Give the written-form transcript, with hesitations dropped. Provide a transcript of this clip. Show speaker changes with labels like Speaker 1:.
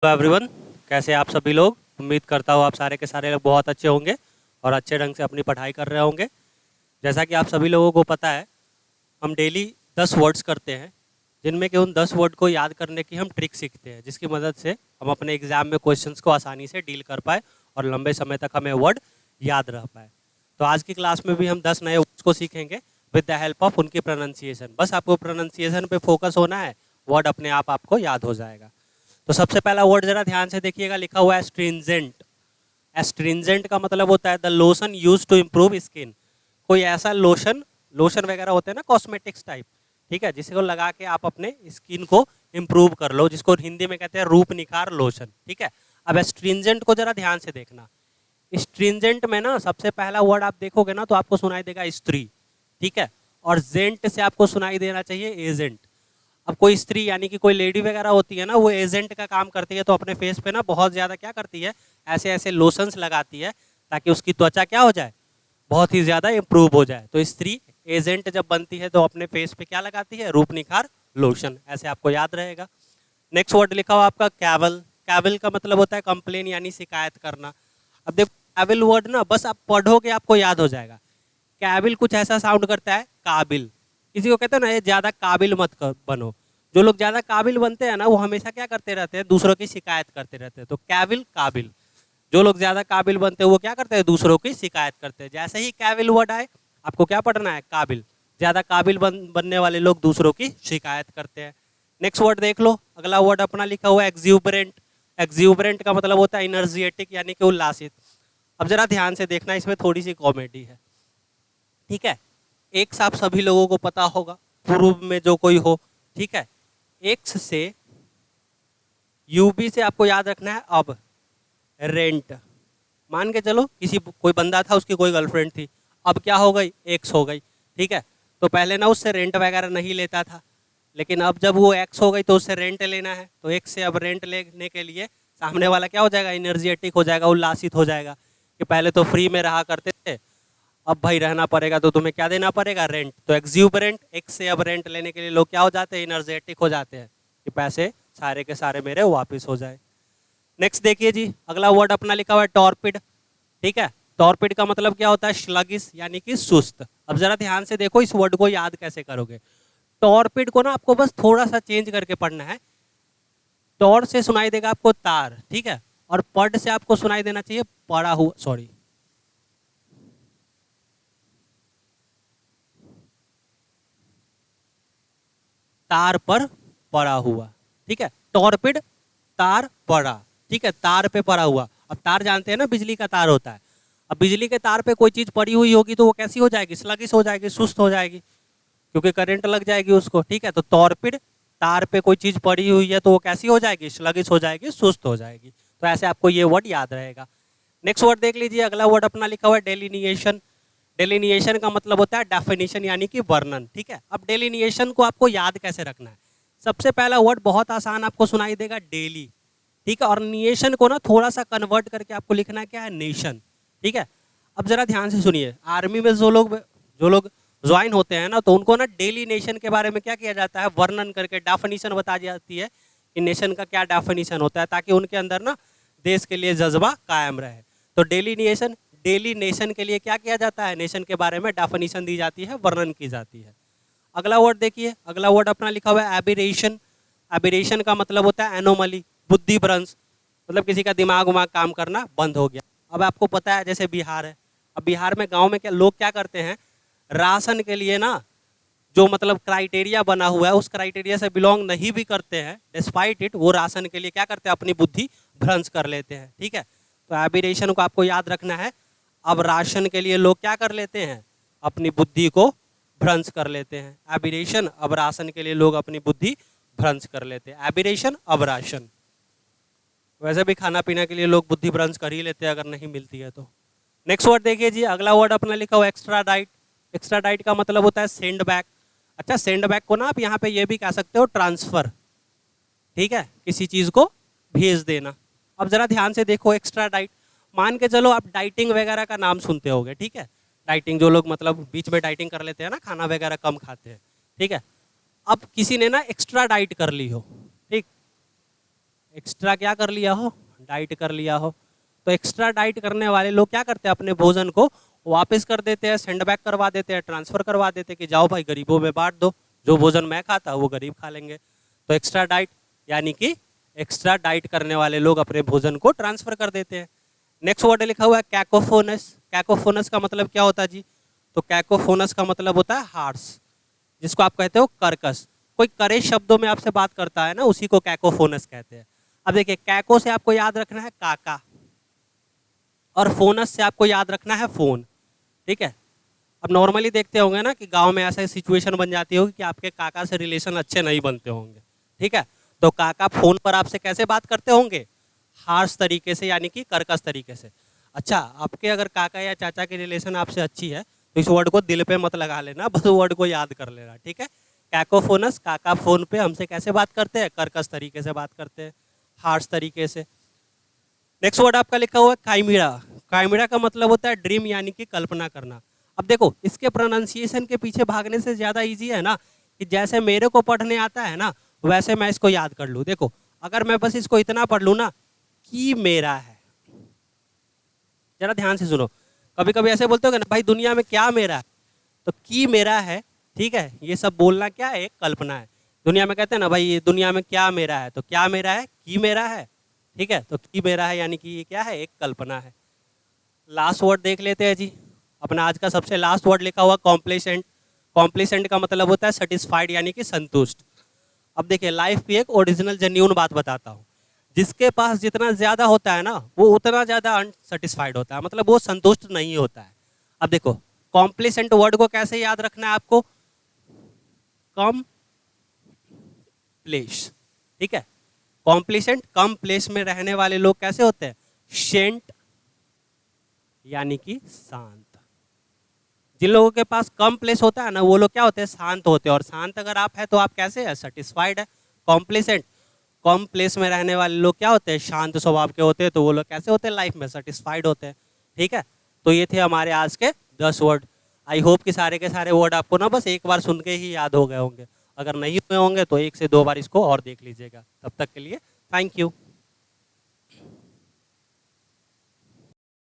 Speaker 1: Hello everyone, कैसे आप सभी लोग। उम्मीद करता हूँ आप सारे के सारे लोग बहुत अच्छे होंगे और अच्छे ढंग से अपनी पढ़ाई कर रहे होंगे। जैसा कि आप सभी लोगों को पता है, हम डेली 10 वर्ड्स करते हैं, जिनमें कि उन 10 वर्ड को याद करने की हम ट्रिक सीखते हैं, जिसकी मदद से हम अपने एग्जाम में क्वेश्चंस को आसानी से डील कर पाए और लंबे समय तक हमें वर्ड याद रह पाए। तो आज की क्लास में भी हम 10 नए वर्ड्स को सीखेंगे विद द हेल्प ऑफ उनकी प्रोनाउंसिएशन। बस आपको प्रोनाउंसिएशन पे फोकस होना है, वर्ड अपने आप आपको याद हो जाएगा। तो सबसे पहला वर्ड जरा ध्यान से देखिएगा, लिखा हुआ है स्ट्रिंजेंट। एस्ट्रिंजेंट का मतलब होता है the lotion use to improve skin. कोई ऐसा लोशन लोशन वगैरह होते हैं ना, कॉस्मेटिक्स टाइप, ठीक है, जिसको लगा के आप अपने स्किन को इम्प्रूव कर लो, जिसको हिंदी में कहते हैं रूप निखार लोशन। ठीक है, अब एस्ट्रिंजेंट को जरा ध्यान से देखना। स्ट्रिंजेंट में ना सबसे पहला वर्ड आप देखोगे ना तो आपको सुनाई देगा स्त्री, ठीक है, और जेंट से आपको सुनाई देना चाहिए एजेंट। अब कोई स्त्री यानी कि कोई लेडी वगैरह होती है ना, वो एजेंट का काम करती है, तो अपने फेस पे ना बहुत ज़्यादा क्या करती है, ऐसे ऐसे लोशंस लगाती है ताकि उसकी त्वचा क्या हो जाए, बहुत ही ज़्यादा इम्प्रूव हो जाए। तो स्त्री एजेंट जब बनती है तो अपने फेस पे क्या लगाती है, रूप निखार लोशन। ऐसे आपको याद रहेगा। नेक्स्ट वर्ड लिखा हुआ आपका कैवल। कैवल का मतलब होता है कंप्लेन यानी शिकायत करना। अब देखो कैविल वर्ड ना बस आप पढ़ोगे आपको याद हो जाएगा। कैविल कुछ ऐसा साउंड करता है काबिल। किसी को कहते हैं ना ये ज़्यादा काबिल मत बनो। जो लोग ज़्यादा काबिल बनते हैं ना वो हमेशा क्या करते रहते हैं, दूसरों की शिकायत करते रहते हैं। तो कैविल काबिल, जो लोग ज़्यादा काबिल बनते हैं वो क्या करते हैं, दूसरों की शिकायत करते हैं। जैसे ही कैविल वर्ड आए आपको क्या पढ़ना है, काबिल। ज़्यादा काबिल बनने वाले लोग दूसरों की शिकायत करते हैं। नेक्स्ट वर्ड देख लो, अगला वर्ड अपना लिखा हुआ है एक्ज्यूबरेंट। एक्ज्यूबरेंट का मतलब होता है एनर्जेटिक यानी कि उल्लासित। अब जरा ध्यान से देखना, इसमें थोड़ी सी कॉमेडी है, ठीक है। एक साथ सभी लोगों को पता होगा, पूर्व में जो कोई हो, ठीक है। एक्स से यूबी से आपको याद रखना है अब रेंट। मान के चलो किसी कोई बंदा था, उसकी कोई गर्लफ्रेंड थी, अब क्या हो गई, एक्स हो गई, ठीक है। तो पहले ना उससे रेंट वगैरह नहीं लेता था, लेकिन अब जब वो एक्स हो गई तो उससे रेंट लेना है, तो एक्स से अब रेंट लेने के लिए सामने वाला क्या हो जाएगा, एनर्जेटिक हो जाएगा, उल्लासित हो जाएगा कि पहले तो फ्री में रहा करते थे, अब भाई रहना पड़ेगा तो तुम्हें क्या देना पड़ेगा, रेंट। तो एक्ज्यूबरेंट, एक्स से अब रेंट लेने के लिए लोग क्या हो जाते हैं, एनर्जेटिक हो जाते हैं कि पैसे सारे के सारे मेरे वापस हो जाए। नेक्स्ट देखिए जी, अगला वर्ड अपना लिखा हुआ है टॉर्पिड, ठीक है। टॉर्पिड का मतलब क्या होता है, स्लगिस यानी कि सुस्त। अब जरा ध्यान से देखो इस वर्ड को याद कैसे करोगे। टॉर्पिड को ना आपको बस थोड़ा सा चेंज करके पढ़ना है। टॉर से सुनाई देगा आपको तार, ठीक है, और पड से आपको सुनाई देना चाहिए पड़ा हुआ, सॉरी, तार पर पड़ा हुआ, ठीक है। टॉर्पिड तार पड़ा, ठीक है, तार पे पड़ा हुआ। अब तार जानते हैं ना, बिजली का तार होता है। अब बिजली के तार पे कोई चीज पड़ी हुई होगी तो वो कैसी हो जाएगी, स्लगिश हो जाएगी, सुस्त हो जाएगी, क्योंकि करंट लग जाएगी उसको, ठीक है। तो टॉर्पिड, तार पे कोई चीज पड़ी हुई है तो वो कैसी हो जाएगी, स्लगिश हो जाएगी, सुस्त हो जाएगी। तो ऐसे आपको ये वर्ड याद रहेगा। नेक्स्ट वर्ड देख लीजिए, अगला वर्ड अपना लिखा हुआ है डेलिनिएशन। डेलिनिएशन का मतलब होता है डेफिनेशन यानी कि वर्णन, ठीक है। अब डेलिनिएशन को आपको याद कैसे रखना है, सबसे पहला वर्ड बहुत आसान आपको सुनाई देगा, डेली, ठीक है। और निएशन को ना थोड़ा सा कन्वर्ट करके आपको लिखना क्या है, नेशन, ठीक है। अब जरा ध्यान से सुनिए, आर्मी में जो लोग ज्वाइन होते हैं ना, तो उनको ना डेली नेशन के बारे में क्या किया जाता है, वर्णन करके डेफिनेशन बता जाती है कि नेशन का क्या डेफिनेशन होता है, ताकि उनके अंदर ना देश के लिए जज्बा कायम रहे। तो डेली नेशन के लिए क्या किया जाता है, नेशन के बारे में डेफिनेशन दी जाती है, वर्णन की जाती है। अगला वर्ड देखिए, अगला वर्ड अपना लिखा हुआ है एबिरेशन। एबिरेशन का मतलब होता है एनोमली, बुद्धि भ्रंश, मतलब किसी का दिमाग उमाग काम करना बंद हो गया। अब आपको पता है जैसे बिहार है, अब बिहार में गांव में क्या लोग क्या करते हैं, राशन के लिए ना जो मतलब क्राइटेरिया बना हुआ है उस क्राइटेरिया से बिलोंग नहीं भी करते हैं, डिस्पाइट इट वो राशन के लिए क्या करते हैं, अपनी बुद्धि भ्रंश कर लेते हैं, ठीक है। तो एबिरेशन को आपको याद रखना है। अब राशन के लिए लोग क्या कर लेते हैं, अपनी बुद्धि को भ्रंश कर लेते हैं। एबिरेशन, अब राशन के लिए लोग अपनी बुद्धि भ्रंश कर लेते हैं, एबिरेशन अब राशन। वैसे भी खाना पीना के लिए लोग बुद्धि भ्रंश कर ही लेते हैं अगर नहीं मिलती है तो। नेक्स्ट वर्ड देखिए जी, अगला वर्ड अपना लिखा हुआ एक्स्ट्रा डाइट। एक्स्ट्रा डाइट का मतलब होता है सेंड बैक। अच्छा, सेंड बैक को ना आप यहाँ पे ये भी कह सकते हो ट्रांसफर, ठीक है, किसी चीज को भेज देना। अब जरा ध्यान से देखो, एक्स्ट्रा डाइट, मान के चलो आप डाइटिंग वगैरह का नाम सुनते होगे, ठीक है। डाइटिंग, जो लोग मतलब बीच में डाइटिंग कर लेते हैं ना, खाना वगैरह कम खाते हैं, ठीक है। अब किसी ने ना एक्स्ट्रा डाइट कर ली हो, ठीक, एक्स्ट्रा क्या कर लिया हो, डाइट कर लिया हो। तो एक्स्ट्रा डाइट करने वाले लोग क्या करते हैं, अपने भोजन को वापस कर देते हैं, सेंड बैक करवा देते हैं, ट्रांसफर करवा देते हैं कि जाओ भाई गरीबों में बांट दो, जो भोजन मैं खाता वो गरीब खा लेंगे। तो एक्स्ट्रा डाइट यानी कि एक्स्ट्रा डाइट करने वाले लोग अपने भोजन को ट्रांसफर कर देते हैं। नेक्स्ट वर्ड लिखा हुआ है कैकोफोनस। कैकोफोनस का मतलब क्या होता है जी? तो कैकोफोनस का मतलब होता है हार्श, जिसको आप कहते हो कर्कश। कोई करे शब्दों में आपसे बात करता है ना, उसी को कैकोफोनस कहते हैं। अब देखिए, कैको से आपको याद रखना है काका, और फोनस से आपको याद रखना है फोन। ठीक है। अब नॉर्मली देखते होंगे ना कि गांव में ऐसा सिचुएशन बन जाती होगी कि आपके काका से रिलेशन अच्छे नहीं बनते होंगे। ठीक है। तो काका फोन पर आपसे कैसे बात करते होंगे? हार्श तरीके से, यानी कि कर्कश तरीके से। अच्छा, आपके अगर काका या चाचा की रिलेशन आपसे अच्छी है तो इस वर्ड को दिल पे मत लगा लेना, बस वर्ड को याद कर लेना। ठीक है। कैकोफोनस, काका फोन पे हमसे कैसे बात करते हैं? कर्कश तरीके से बात करते हैं, हार्श तरीके से। नेक्स्ट वर्ड आपका लिखा हुआ है काइमिरा। काइमिरा का मतलब होता है ड्रीम, यानी कि कल्पना करना। अब देखो, इसके प्रोनाउंसिएशन के पीछे भागने से ज़्यादा इजी है ना, कि जैसे मेरे को पढ़ने आता है ना वैसे मैं इसको याद कर लूँ। देखो, अगर मैं बस इसको इतना पढ़ लूँ ना कि मेरा है, जरा ध्यान से सुनो। कभी कभी ऐसे बोलते हो ना, भाई दुनिया में क्या मेरा है, तो की मेरा है। ठीक है, ये सब बोलना क्या है? एक कल्पना है। दुनिया में कहते हैं ना, भाई ये दुनिया में क्या मेरा है, तो क्या मेरा है? की मेरा है। ठीक है, तो की मेरा है यानी कि ये क्या है? एक कल्पना है। लास्ट वर्ड देख लेते हैं जी, अपना आज का सबसे लास्ट वर्ड लिखा हुआ कॉम्प्लेसेंट। कॉम्प्लेसेंट का मतलब होता है सेटिस्फाइड, यानी कि संतुष्ट। अब देखिए, लाइफ की एक ओरिजिनल जेन्यून बात बताता हूँ, जिसके पास जितना ज़्यादा होता है ना वो उतना ज़्यादा अनसेटिस्फाइड होता है, मतलब वो संतुष्ट नहीं होता है। अब देखो, कॉम्प्लेसेंट वर्ड को कैसे याद रखना है आपको? कम प्लेस। ठीक है, कॉम्प्लेसेंट कम प्लेस में रहने वाले लोग कैसे होते हैं? शेंट, यानी कि शांत। जिन लोगों के पास कम प्लेस होता है ना वो लोग क्या होते हैं? शांत होते हैं। और शांत अगर आप है तो आप कैसे है? सेटिस्फाइड है। कॉम्प्लेसेंट, कम प्लेस में रहने वाले लोग क्या होते हैं? शांत स्वभाव के होते हैं। तो वो लोग कैसे होते हैं? लाइफ में सेटिस्फाइड होते हैं। ठीक है, तो ये थे हमारे आज के 10 वर्ड। आई होप कि सारे के सारे वर्ड आपको ना बस एक बार सुन के ही याद हो गए होंगे। अगर नहीं हुए होंगे तो 1 से 2 बार इसको और देख लीजिएगा। तब तक के लिए थैंक यू।